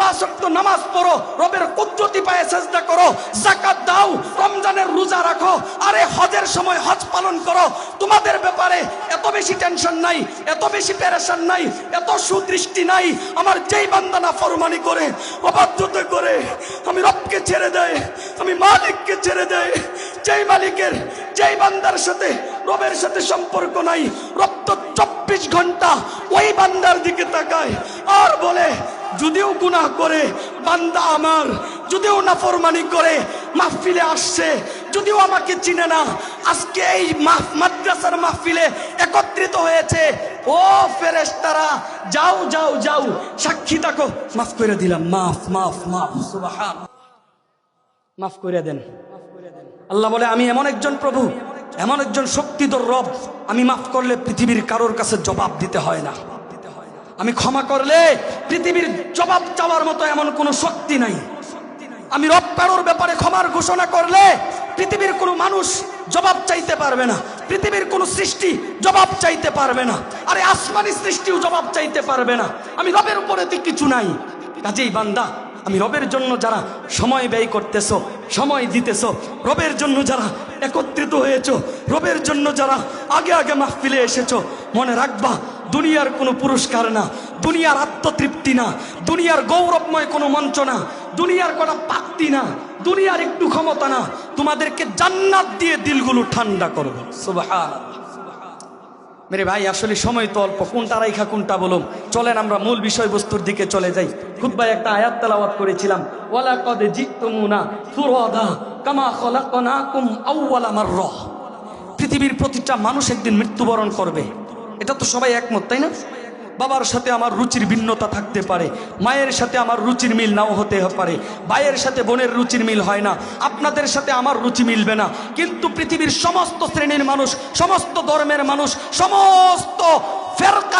5 ওয়াক্ত নামাজ পড়ো, রবের কুদরতি পায়ে সিজদা করো, যাকাত দাও, রমজানের রোজা রাখো, আরে হজের সময় হজ পালন করো। তোমাদের ব্যাপারে এত বেশি টেনশন নাই, এত বেশি পেরেশান নাই, এত সুদৃষ্টি নাই। আমার যেই বান্দা নাফরমানি করে, অবাধ্যতা করে, আমি রবকে ছেড়ে দেয়, আমি মালিককে ছেড়ে দেয়, যেই মালিকের যেই বান্দার সাথে রবের সাথে সম্পর্ক নাই, রব তো 24 ঘন্টা ওই বান্দার দিকে তাকায় আর বলে, যদিও গুনাহ করে বান্দা আমার, যদিও নাফরমানি করে মাহফিলে আসছে, যদিও আমাকে চিনে না, আজকে এই মাদ্রাসার মাহফিলে একত্রিত হয়েছে, ও ফেরেশতারা যাও যাও যাও, সাক্ষী থাকো, মাফ করে দিলাম, মাফ মাফ মাফ, সুবহানাল্লাহ, মাফ করে দেন। আল্লাহ বলে, আমি এমন একজন প্রভু, এমন একজন শক্তিধর রব, আমি মাফ করলে পৃথিবীর কারোর কাছে জবাব দিতে হয় না, আমি ক্ষমা করলে পৃথিবীর জবাব চাওয়ার মতো এমন কোনো শক্তি নাই। আমি রব কারোর ব্যাপারে ক্ষমার ঘোষণা করলে পৃথিবীর কোনো মানুষ জবাব চাইতে পারবে না, পৃথিবীর কোনো সৃষ্টি জবাব চাইতে পারবে না, আরে আসমানি সৃষ্টিও জবাব চাইতে পারবে না। আমি রবের উপরে তো কিছু নাই। কাজেই বান্দা, আমি রবের জন্য যারা সময় ব্যয় করতেছো, সময় দিতেছো, রবের জন্য যারা একত্রিত হয়েছো, রবের জন্য যারা আগে আগে মাহফিলে এসেছো, মনে রাখবা, দুনিয়ার কোনো পুরস্কার না, দুনিয়ার আত্মতৃপ্তি না, দুনিয়ার গৌরবময় কোনো মঞ্চ না, দুনিয়ার কোনো পাক্তি না, দুনিয়ার একটু ক্ষমতা না, তোমাদেরকে জান্নাত দিয়ে দিলগুলো ঠান্ডা করবে। সুবহানাল্লাহ। মেরে ভাই, আসলে সময় তো অল্প, কোনটা রাইখা কোনটা বলুম, চলেন আমরা মূল বিষয়বস্তুর দিকে চলে যাই। খুতবায় একটা আয়াত তেলাওয়াত করেছিলাম, ওয়ালাকাদ জিতুমুনা ফুরাদা কামা খলাকনাকুম আউওয়ালা মাররা। পৃথিবীর প্রতিটা মানুষ একদিন মৃত্যুবরণ করবে, এটা তো সবাই একমত, তাই না? বাবার সাথে আমার রুচির ভিন্নতা থাকতে পারে, মায়ের সাথে আমার রুচির মিল নাও হতে পারে, ভাইয়ের সাথে বোনের রুচির মিল হয় না, আপনাদের সাথে আমার রুচি মিলবে না, কিন্তু পৃথিবীর সমস্ত শ্রেণীর মানুষ, সমস্ত ধর্মের মানুষ, সমস্ত ফেরকা